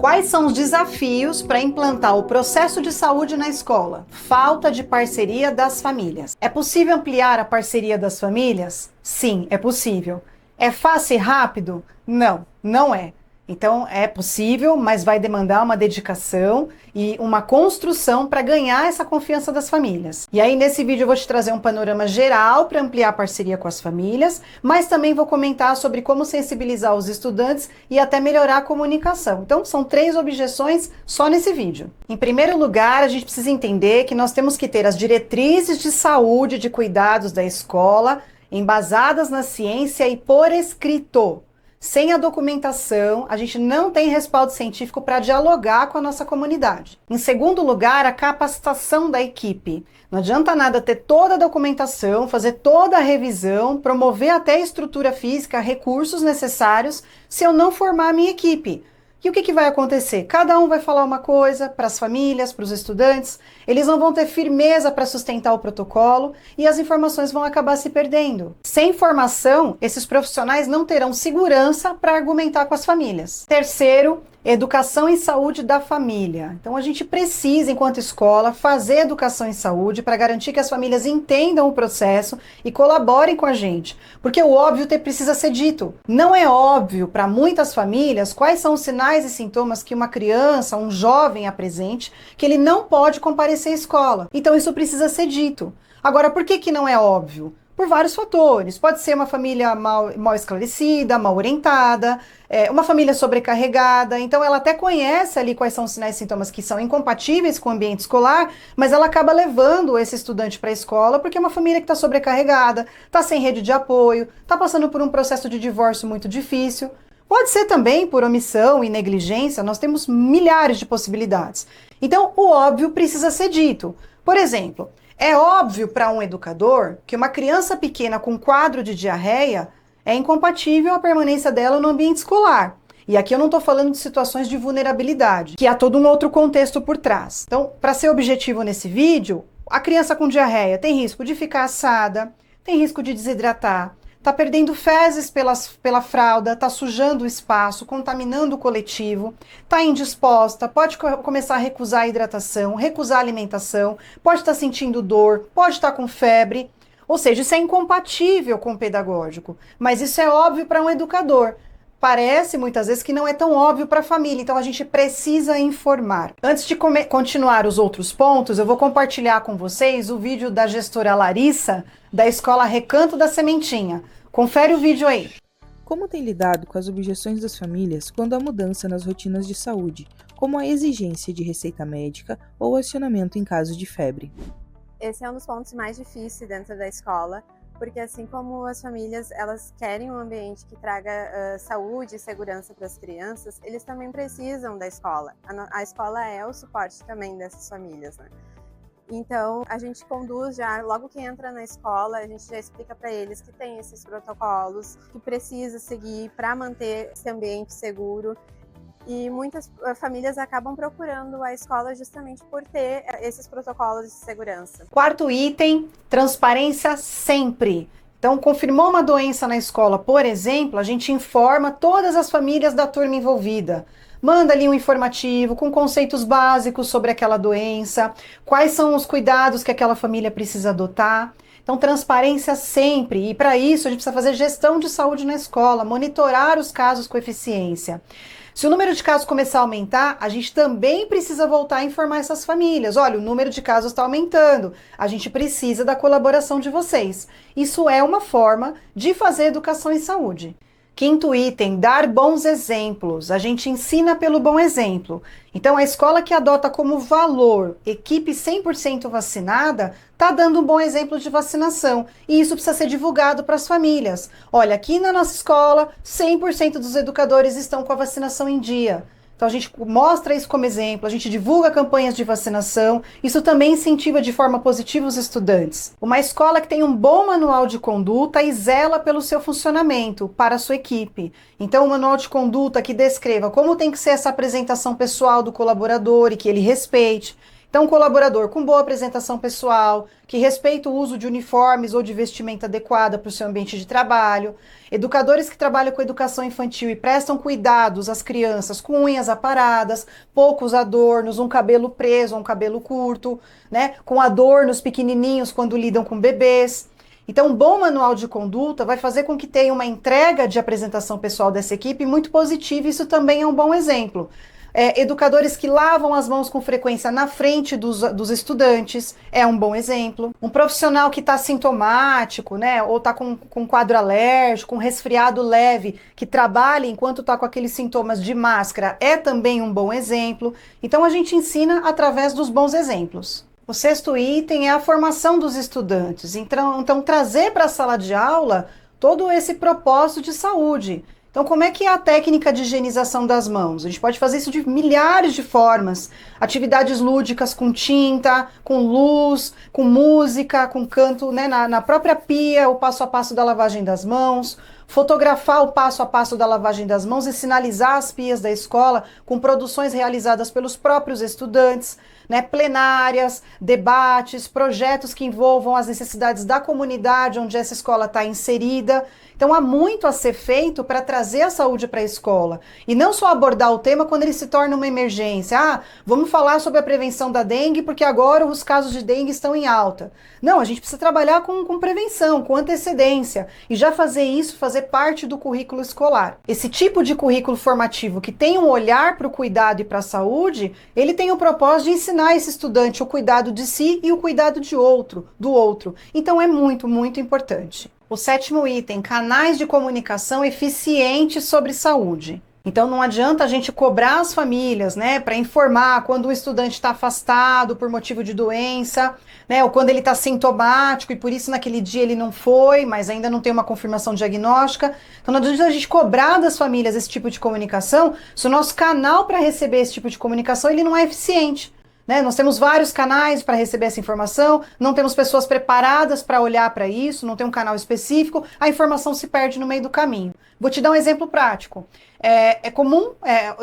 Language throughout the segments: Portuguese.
Quais são os desafios para implantar o processo de saúde na escola? Falta de parceria das famílias. É possível ampliar a parceria das famílias? Sim, é possível. É fácil e rápido? Não, não é. Então é possível, mas vai demandar uma dedicação e uma construção para ganhar essa confiança das famílias. E aí nesse vídeo eu vou te trazer um panorama geral para ampliar a parceria com as famílias, mas também vou comentar sobre como sensibilizar os estudantes e até melhorar a comunicação. Então são 3 objeções só nesse vídeo. Em primeiro lugar, a gente precisa entender que nós temos que ter as diretrizes de saúde, de cuidados da escola, embasadas na ciência e por escrito. Sem a documentação, a gente não tem respaldo científico para dialogar com a nossa comunidade. Em segundo lugar, a capacitação da equipe. Não adianta nada ter toda a documentação, fazer toda a revisão, promover até a estrutura física, recursos necessários, se eu não formar a minha equipe. E o que vai acontecer? Cada um vai falar uma coisa para as famílias, para os estudantes, eles não vão ter firmeza para sustentar o protocolo e as informações vão acabar se perdendo. Sem formação, esses profissionais não terão segurança para argumentar com as famílias. Terceiro, educação em saúde da família. Então a gente precisa, enquanto escola, fazer educação em saúde para garantir que as famílias entendam o processo e colaborem com a gente. Porque o óbvio precisa ser dito. Não é óbvio para muitas famílias quais são os sinais e sintomas que uma criança, um jovem apresente, que ele não pode comparecer à escola. Então isso precisa ser dito. Agora, por que não é óbvio? Por vários fatores. Pode ser uma família mal esclarecida, mal orientada, uma família sobrecarregada, então ela até conhece ali quais são os sinais e sintomas que são incompatíveis com o ambiente escolar, mas ela acaba levando esse estudante para a escola porque é uma família que está sobrecarregada, está sem rede de apoio, está passando por um processo de divórcio muito difícil. Pode ser também por omissão e negligência, nós temos milhares de possibilidades. Então, o óbvio precisa ser dito. Por exemplo, é óbvio para um educador que uma criança pequena com quadro de diarreia é incompatível a permanência dela no ambiente escolar. E aqui eu não estou falando de situações de vulnerabilidade, que há todo um outro contexto por trás. Então, para ser objetivo nesse vídeo, a criança com diarreia tem risco de ficar assada, tem risco de desidratar, está perdendo fezes pela fralda, está sujando o espaço, contaminando o coletivo, está indisposta, pode começar a recusar a hidratação, recusar a alimentação, pode estar sentindo dor, pode estar com febre. Ou seja, isso é incompatível com o pedagógico, mas isso é óbvio para um educador. Parece muitas vezes que não é tão óbvio para a família, então a gente precisa informar. Antes de continuar os outros pontos, eu vou compartilhar com vocês o vídeo da gestora Larissa, da Escola Recanto da Sementinha. Confere o vídeo aí. Como tem lidado com as objeções das famílias quando há mudança nas rotinas de saúde, como a exigência de receita médica ou acionamento em caso de febre? Esse é um dos pontos mais difíceis dentro da escola, porque assim como as famílias elas querem um ambiente que traga saúde e segurança para as crianças, eles também precisam da escola. A escola é o suporte também dessas famílias, né? Então, a gente conduz já, logo que entra na escola, a gente já explica para eles que tem esses protocolos, que precisa seguir para manter esse ambiente seguro. E muitas famílias acabam procurando a escola justamente por ter esses protocolos de segurança. Quarto item, transparência sempre. Então, confirmou uma doença na escola, por exemplo, a gente informa todas as famílias da turma envolvida. Manda ali um informativo com conceitos básicos sobre aquela doença, quais são os cuidados que aquela família precisa adotar. Então, transparência sempre. E para isso, a gente precisa fazer gestão de saúde na escola, monitorar os casos com eficiência. Se o número de casos começar a aumentar, a gente também precisa voltar a informar essas famílias. Olha, o número de casos está aumentando. A gente precisa da colaboração de vocês. Isso é uma forma de fazer educação em saúde. Quinto item, dar bons exemplos. A gente ensina pelo bom exemplo. Então, a escola que adota como valor equipe 100% vacinada está dando um bom exemplo de vacinação. E isso precisa ser divulgado para as famílias. Olha, aqui na nossa escola, 100% dos educadores estão com a vacinação em dia. Então, a gente mostra isso como exemplo, a gente divulga campanhas de vacinação, isso também incentiva de forma positiva os estudantes. Uma escola que tem um bom manual de conduta e zela pelo seu funcionamento para a sua equipe. Então, um manual de conduta que descreva como tem que ser essa apresentação pessoal do colaborador e que ele respeite. Então, um colaborador com boa apresentação pessoal, que respeita o uso de uniformes ou de vestimenta adequada para o seu ambiente de trabalho, educadores que trabalham com educação infantil e prestam cuidados às crianças com unhas aparadas, poucos adornos, um cabelo preso, um cabelo curto, né, com adornos pequenininhos quando lidam com bebês. Então, um bom manual de conduta vai fazer com que tenha uma entrega de apresentação pessoal dessa equipe muito positiva, e isso também é um bom exemplo. Educadores que lavam as mãos com frequência na frente dos estudantes é um bom exemplo. Um profissional que está sintomático, né, ou está com quadro alérgico, com resfriado leve, que trabalha enquanto está com aqueles sintomas de máscara, é também um bom exemplo. Então a gente ensina através dos bons exemplos. O 6º item é a formação dos estudantes. Então trazer para a sala de aula todo esse propósito de saúde. Então, como é que é a técnica de higienização das mãos? A gente pode fazer isso de milhares de formas. Atividades lúdicas com tinta, com luz, com música, com canto, né, na própria pia, o passo a passo da lavagem das mãos. Fotografar o passo a passo da lavagem das mãos e sinalizar as pias da escola com produções realizadas pelos próprios estudantes, né, plenárias, debates, projetos que envolvam as necessidades da comunidade onde essa escola está inserida. Então há muito a ser feito para trazer a saúde para a escola. E não só abordar o tema quando ele se torna uma emergência. Vamos falar sobre a prevenção da dengue porque agora os casos de dengue estão em alta. Não, a gente precisa trabalhar com prevenção, com antecedência. E já fazer isso, fazer parte do currículo escolar. Esse tipo de currículo formativo que tem um olhar para o cuidado e para a saúde, ele tem o propósito de ensinar esse estudante o cuidado de si e o cuidado do outro. Então é muito, muito importante. O 7º item, canais de comunicação eficientes sobre saúde. Então não adianta a gente cobrar as famílias, né, para informar quando o estudante está afastado por motivo de doença, né, ou quando ele está sintomático e por isso naquele dia ele não foi, mas ainda não tem uma confirmação diagnóstica. Então não adianta a gente cobrar das famílias esse tipo de comunicação se o nosso canal para receber esse tipo de comunicação ele não é eficiente. Né? Nós temos vários canais para receber essa informação, não temos pessoas preparadas para olhar para isso, não tem um canal específico, a informação se perde no meio do caminho. Vou te dar um exemplo prático. É comum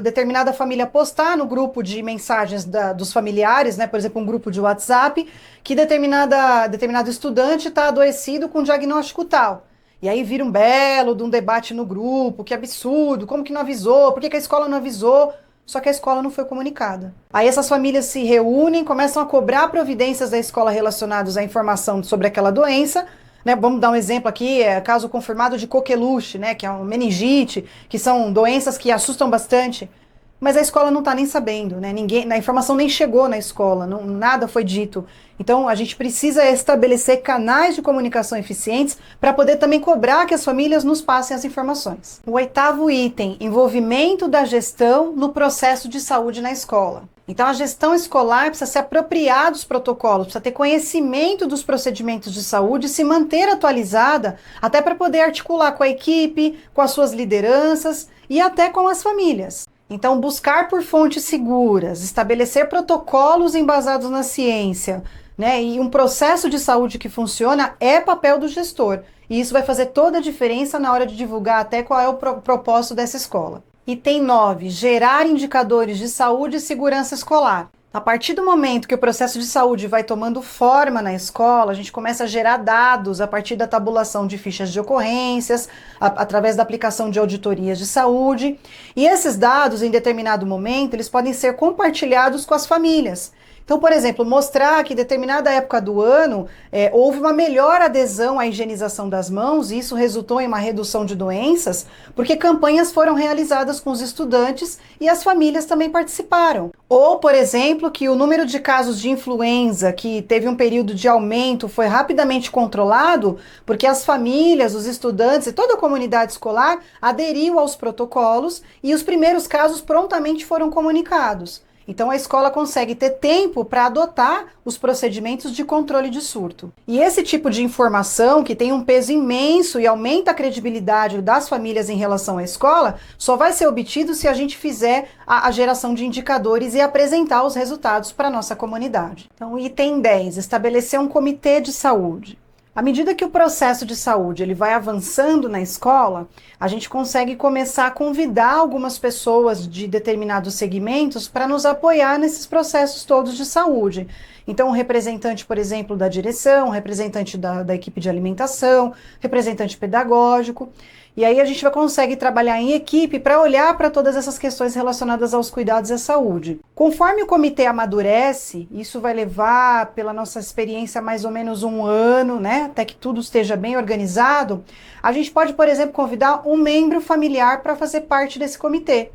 determinada família postar no grupo de mensagens dos familiares, né? Por exemplo, um grupo de WhatsApp, que determinado estudante está adoecido com diagnóstico tal. E aí vira um belo de um debate no grupo, que absurdo, como que não avisou, por que a escola não avisou? Só que a escola não foi comunicada. Aí essas famílias se reúnem, começam a cobrar providências da escola relacionadas à informação sobre aquela doença, né? Vamos dar um exemplo aqui, caso confirmado de coqueluche, né? Que é uma meningite, que são doenças que assustam bastante. Mas a escola não está nem sabendo, né? A informação nem chegou na escola, nada foi dito. Então a gente precisa estabelecer canais de comunicação eficientes para poder também cobrar que as famílias nos passem as informações. O 8º item, envolvimento da gestão no processo de saúde na escola. Então a gestão escolar precisa se apropriar dos protocolos, precisa ter conhecimento dos procedimentos de saúde e se manter atualizada, até para poder articular com a equipe, com as suas lideranças e até com as famílias. Então, buscar por fontes seguras, estabelecer protocolos embasados na ciência, né, e um processo de saúde que funciona é papel do gestor. E isso vai fazer toda a diferença na hora de divulgar até qual é o propósito dessa escola. Item 9, gerar indicadores de saúde e segurança escolar. A partir do momento que o processo de saúde vai tomando forma na escola, a gente começa a gerar dados a partir da tabulação de fichas de ocorrências, através da aplicação de auditorias de saúde. E esses dados, em determinado momento, eles podem ser compartilhados com as famílias. Então, por exemplo, mostrar que em determinada época do ano houve uma melhor adesão à higienização das mãos e isso resultou em uma redução de doenças, porque campanhas foram realizadas com os estudantes e as famílias também participaram. Ou, por exemplo, que o número de casos de influenza, que teve um período de aumento, foi rapidamente controlado, porque as famílias, os estudantes e toda a comunidade escolar aderiu aos protocolos e os primeiros casos prontamente foram comunicados. Então a escola consegue ter tempo para adotar os procedimentos de controle de surto. E esse tipo de informação, que tem um peso imenso e aumenta a credibilidade das famílias em relação à escola, só vai ser obtido se a gente fizer a geração de indicadores e apresentar os resultados para a nossa comunidade. Então, item 10, estabelecer um comitê de saúde. À medida que o processo de saúde ele vai avançando na escola, a gente consegue começar a convidar algumas pessoas de determinados segmentos para nos apoiar nesses processos todos de saúde. Então, um representante, por exemplo, da direção, um representante da equipe de alimentação, representante pedagógico. E aí a gente consegue trabalhar em equipe para olhar para todas essas questões relacionadas aos cuidados e à saúde. Conforme o comitê amadurece, isso vai levar, pela nossa experiência, mais ou menos 1 ano, né, até que tudo esteja bem organizado, a gente pode, por exemplo, convidar um membro familiar para fazer parte desse comitê.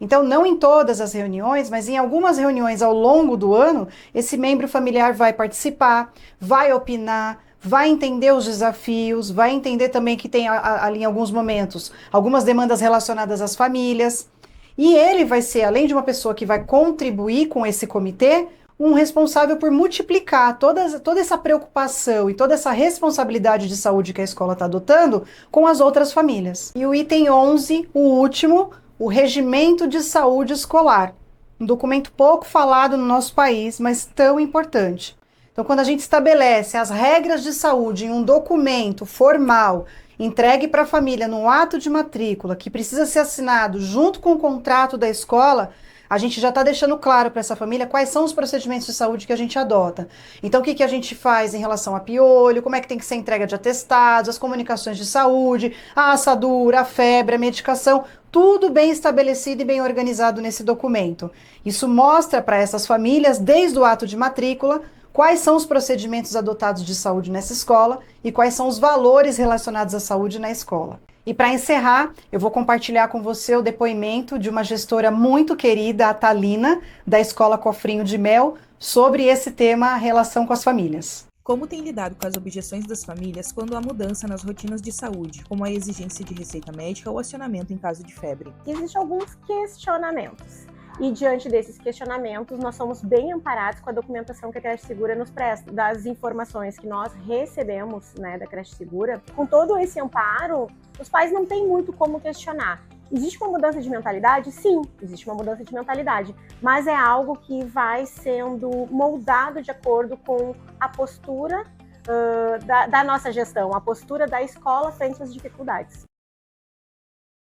Então, não em todas as reuniões, mas em algumas reuniões ao longo do ano, esse membro familiar vai participar, vai opinar, vai entender os desafios, vai entender também que tem ali em alguns momentos algumas demandas relacionadas às famílias. E ele vai ser, além de uma pessoa que vai contribuir com esse comitê, um responsável por multiplicar toda essa preocupação e toda essa responsabilidade de saúde que a escola está adotando com as outras famílias. E o item 11, o último, o Regimento de Saúde Escolar. Um documento pouco falado no nosso país, mas tão importante. Então, quando a gente estabelece as regras de saúde em um documento formal, entregue para a família no ato de matrícula, que precisa ser assinado junto com o contrato da escola, a gente já está deixando claro para essa família quais são os procedimentos de saúde que a gente adota. Então, o que a gente faz em relação a piolho, como é que tem que ser a entrega de atestados, as comunicações de saúde, a assadura, a febre, a medicação, tudo bem estabelecido e bem organizado nesse documento. Isso mostra para essas famílias, desde o ato de matrícula, quais são os procedimentos adotados de saúde nessa escola e quais são os valores relacionados à saúde na escola. E para encerrar, eu vou compartilhar com você o depoimento de uma gestora muito querida, a Thalina, da Escola Cofrinho de Mel, sobre esse tema, a relação com as famílias. Como tem lidado com as objeções das famílias quando há mudança nas rotinas de saúde, como a exigência de receita médica ou acionamento em caso de febre? Existem alguns questionamentos. E diante desses questionamentos, nós somos bem amparados com a documentação que a Creche Segura nos presta, das informações que nós recebemos, né, da Creche Segura. Com todo esse amparo, os pais não têm muito como questionar. Existe uma mudança de mentalidade? Sim, existe uma mudança de mentalidade, mas é algo que vai sendo moldado de acordo com a postura da nossa gestão, a postura da escola frente às dificuldades.